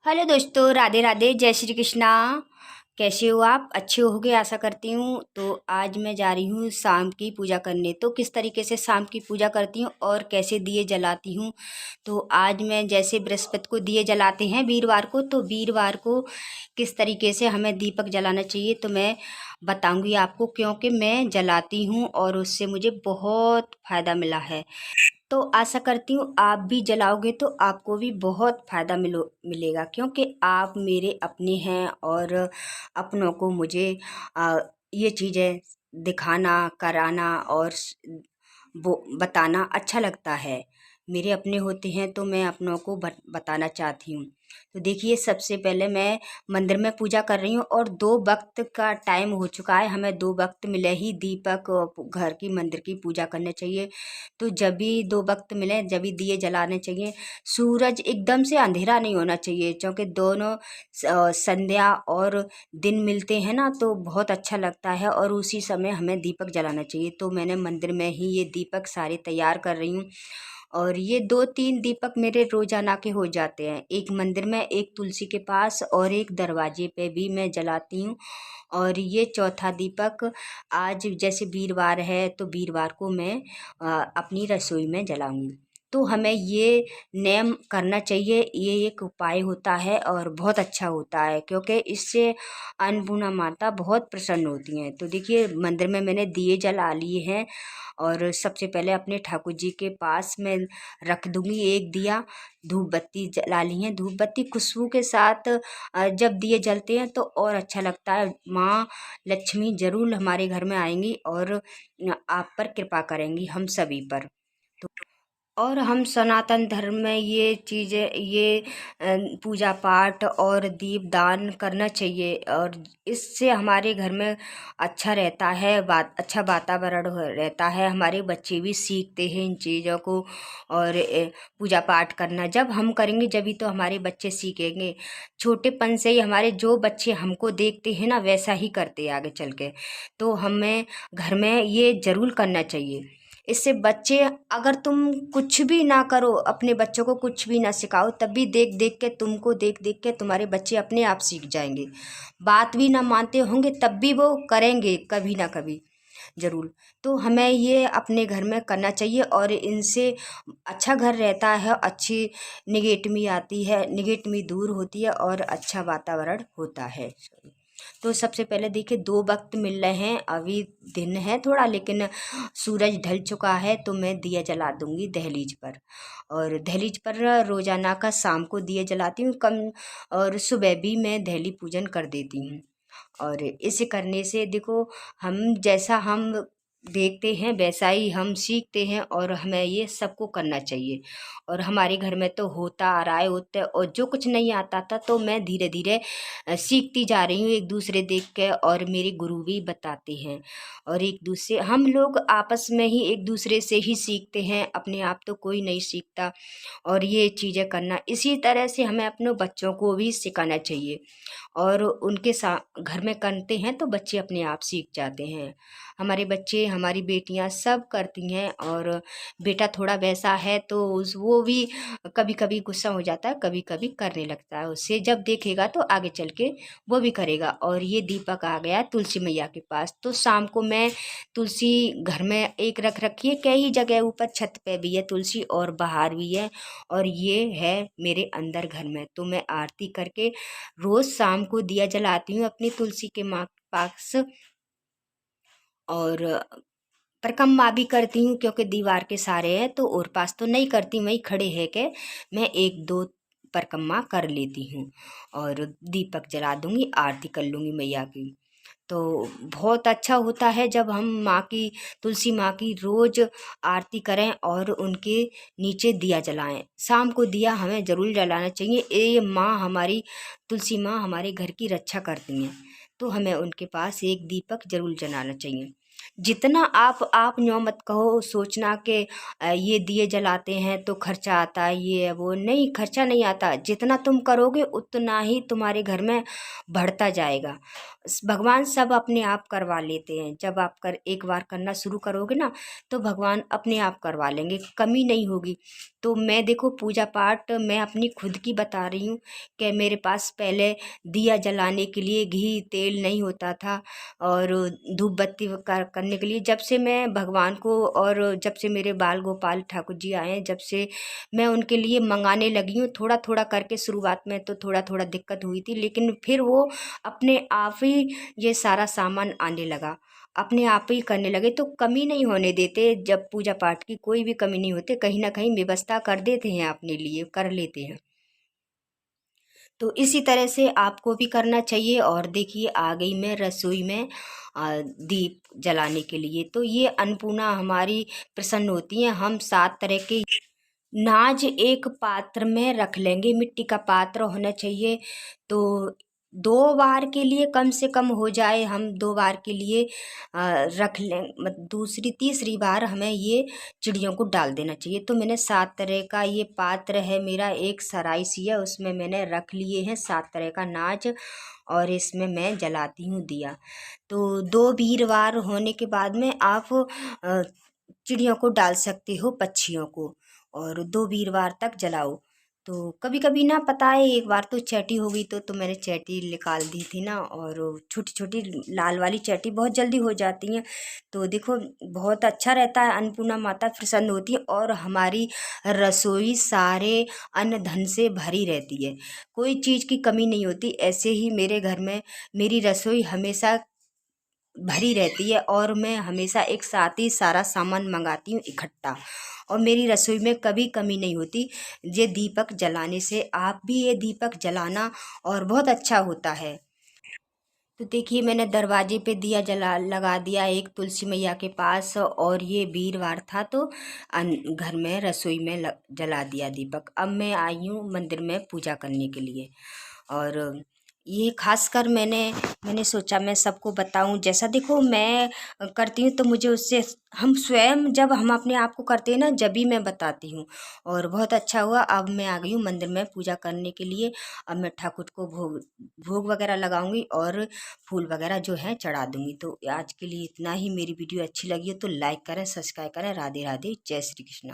Hello दोस्तों, राधे राधे, जय श्री कृष्णा। कैसे हो आप? अच्छे होगे आशा करती हूँ। तो आज मैं जा रही हूँ शाम की पूजा करने। तो किस तरीके से शाम की पूजा करती हूँ और कैसे दिए जलाती हूँ। तो आज मैं जैसे बृहस्पति को दिए जलाते हैं वीरवार को, तो वीरवार को किस तरीके से हमें दीपक जलाना चाहिए तो मैं बताऊंगी आपको, क्योंकि मैं जलाती हूँ और उससे मुझे बहुत फ़ायदा मिला है। तो आशा करती हूँ आप भी जलाओगे तो आपको भी बहुत फ़ायदा मिलेगा, क्योंकि आप मेरे अपने हैं और अपनों को मुझे आ, ये चीज़ें दिखाना कराना और वो बताना अच्छा लगता है। मेरे अपने होते हैं तो मैं अपनों को बताना चाहती हूँ। तो देखिए, सबसे पहले मैं मंदिर में पूजा कर रही हूँ और 2 वक्त का टाइम हो चुका है। हमें 2 वक्त मिले ही दीपक घर की मंदिर की पूजा करने चाहिए। तो जब भी 2 वक्त मिले जब भी दिए जलाने चाहिए। सूरज एकदम से अंधेरा नहीं होना चाहिए, क्योंकि दोनों संध्या और दिन मिलते हैं ना, तो बहुत अच्छा लगता है और उसी समय हमें दीपक जलाना चाहिए। तो मैंने मंदिर में ही ये दीपक सारे तैयार कर रही हूँ और ये 2-3 दीपक मेरे रोजाना के हो जाते हैं। एक मंदिर में, एक तुलसी के पास और एक दरवाजे पे भी मैं जलाती हूँ। और ये चौथा दीपक आज जैसे वीरवार है तो वीरवार को मैं अपनी रसोई में जलाऊंगी। तो हमें ये नेम करना चाहिए, ये एक उपाय होता है और बहुत अच्छा होता है, क्योंकि इससे अन्नपूर्णा माता बहुत प्रसन्न होती हैं। तो देखिए, मंदिर में मैंने दिए जला लिए हैं और सबसे पहले अपने ठाकुर जी के पास मैं रख दूंगी एक दिया। धूप बत्ती जला ली है। धूप बत्ती खुशबू के साथ जब दिए जलते हैं तो और अच्छा लगता है। माँ लक्ष्मी जरूर हमारे घर में आएंगी और आप पर कृपा करेंगी, हम सभी पर। और हम सनातन धर्म में ये चीज़ें, ये पूजा पाठ और दीप दान करना चाहिए और इससे हमारे घर में अच्छा रहता है, अच्छा वातावरण रहता है। हमारे बच्चे भी सीखते हैं इन चीज़ों को। और पूजा पाठ करना जब हम करेंगे जभी तो हमारे बच्चे सीखेंगे। छोटेपन से ही हमारे जो बच्चे हमको देखते हैं ना, वैसा ही करते आगे चल के। तो हमें घर में ये ज़रूर करना चाहिए। इससे बच्चे, अगर तुम कुछ भी ना करो, अपने बच्चों को कुछ भी ना सिखाओ, तब भी देख देख के, तुमको देख देख के तुम्हारे बच्चे अपने आप सीख जाएंगे। बात भी ना मानते होंगे तब भी वो करेंगे कभी ना कभी ज़रूर। तो हमें ये अपने घर में करना चाहिए और इनसे अच्छा घर रहता है, अच्छी निगेटिवी आती है, निगेटिवी दूर होती है और अच्छा वातावरण होता है। तो सबसे पहले देखिए, 2 वक्त मिल रहे हैं। अभी दिन है थोड़ा, लेकिन सूरज ढल चुका है तो मैं दिया जला दूंगी दहलीज पर। और दहलीज पर रोजाना का शाम को दिया जलाती हूँ कम, और सुबह भी मैं दहली पूजन कर देती हूँ। और इसे करने से देखो, हम जैसा हम देखते हैं वैसा ही हम सीखते हैं और हमें ये सबको करना चाहिए। और हमारे घर में तो होता आ रहा है, होता है। और जो कुछ नहीं आता था तो मैं धीरे धीरे सीखती जा रही हूँ एक दूसरे देख के, और मेरे गुरु भी बताते हैं। और एक दूसरे, हम लोग आपस में ही एक दूसरे से ही सीखते हैं, अपने आप तो कोई नहीं सीखता। और ये चीज़ें करना इसी तरह से हमें अपने बच्चों को भी सिखाना चाहिए। और उनके साथ घर में करते हैं तो बच्चे अपने आप सीख जाते हैं। हमारे बच्चे, हमारी बेटियां सब करती हैं। और बेटा थोड़ा वैसा है तो उस वो भी कभी कभी गुस्सा हो जाता है, कभी कभी करने लगता है। उससे जब देखेगा तो आगे चल के वो भी करेगा। और ये दीपक आ गया तुलसी मैया के पास, तो शाम को मैं तुलसी घर में एक रख रखी है, कई जगह ऊपर छत पे भी है तुलसी और बाहर भी है। और ये है मेरे अंदर घर में। तो मैं आरती करके रोज शाम को दिया जलाती हूँ अपनी तुलसी के माँ के पास। और परिक्रमा भी करती हूँ, क्योंकि दीवार के सारे हैं तो और पास तो नहीं करती, वहीं खड़े है के मैं 1-2 परिक्रमा कर लेती हूँ। और दीपक जला दूंगी, आरती कर लूँगी मैया की। तो बहुत अच्छा होता है जब हम माँ की, तुलसी माँ की रोज आरती करें और उनके नीचे दिया जलाएं। शाम को दिया हमें ज़रूर जलाना चाहिए। ये माँ हमारी, तुलसी माँ हमारे घर की रक्षा करती हैं, तो हमें उनके पास एक दीपक जरूर जलाना चाहिए। जितना आप यूँ मत कहो, सोचना कि ये दिए जलाते हैं तो खर्चा आता है, ये है वो, नहीं, खर्चा नहीं आता। जितना तुम करोगे उतना ही तुम्हारे घर में बढ़ता जाएगा। भगवान सब अपने आप करवा लेते हैं। जब आप एक बार करना शुरू करोगे ना, तो भगवान अपने आप करवा लेंगे, कमी नहीं होगी। तो मैं देखो पूजा पाठ मैं अपनी खुद की बता रही हूँ कि मेरे पास पहले दिया जलाने के लिए घी तेल नहीं होता था, और धूप बत्ती करने के लिए जब से मैं भगवान को, और जब से मेरे बाल गोपाल ठाकुर जी आए हैं, जब से मैं उनके लिए मंगाने लगी हूँ। थोड़ा थोड़ा करके शुरुआत में तो थोड़ा थोड़ा दिक्कत हुई थी, लेकिन फिर वो अपने आप ही ये सारा सामान आने लगा, अपने आप ही करने लगे। तो कमी नहीं होने देते, जब पूजा पाठ की कोई भी कमी नहीं होती, कहीं ना कहीं व्यवस्था कर देते हैं, अपने लिए कर लेते हैं। तो इसी तरह से आपको भी करना चाहिए। और देखिए आ गई मैं रसोई में दीप जलाने के लिए। तो ये अन्नपूर्णा हमारी प्रसन्न होती हैं। हम 7 तरह के नाज एक पात्र में रख लेंगे, मिट्टी का पात्र होना चाहिए। तो 2 बार के लिए कम से कम हो जाए, हम 2 बार के लिए रख लें, दूसरी तीसरी बार हमें ये चिड़ियों को डाल देना चाहिए। तो मैंने 7 तरह का ये पात्र है मेरा, एक सराय सी है, उसमें मैंने रख लिए हैं 7 तरह का नाज, और इसमें मैं जलाती हूँ दिया। तो 2 वीरवार होने के बाद में आप चिड़ियों को डाल सकते हो, पक्षियों को, और 2 वीरवार तक जलाओ। तो कभी कभी ना पता है, एक बार तो चैटी हो गई, तो मैंने चैटी निकाल दी थी ना, और छोटी छोटी लाल वाली चैटी बहुत जल्दी हो जाती हैं। तो देखो बहुत अच्छा रहता है, अन्नपूर्णा माता प्रसन्न होती है, और हमारी रसोई सारे अन्न धन से भरी रहती है, कोई चीज़ की कमी नहीं होती। ऐसे ही मेरे घर में मेरी रसोई हमेशा भरी रहती है, और मैं हमेशा एक साथ ही सारा सामान मंगाती हूँ इकट्ठा, और मेरी रसोई में कभी कमी नहीं होती। ये दीपक जलाने से आप भी ये दीपक जलाना, और बहुत अच्छा होता है। तो देखिए मैंने दरवाजे पे दिया जला लगा दिया एक तुलसी मैया के पास, और ये वीरवार था तो घर में रसोई में जला दिया दीपक। अब मैं आई हूँ मंदिर में पूजा करने के लिए, और ये खासकर मैंने सोचा मैं सबको बताऊं। जैसा देखो मैं करती हूँ, तो मुझे उससे हम स्वयं जब हम अपने आप को करते हैं ना, जब भी मैं बताती हूँ, और बहुत अच्छा हुआ। अब मैं आ गई हूँ मंदिर में पूजा करने के लिए। अब मैं ठाकुर को भोग भोग वगैरह लगाऊंगी, और फूल वगैरह जो है चढ़ा दूंगी। तो आज के लिए इतना ही। मेरी वीडियो अच्छी लगी हो तो लाइक करें, सब्सक्राइब करें। राधे राधे, जय श्री कृष्ण।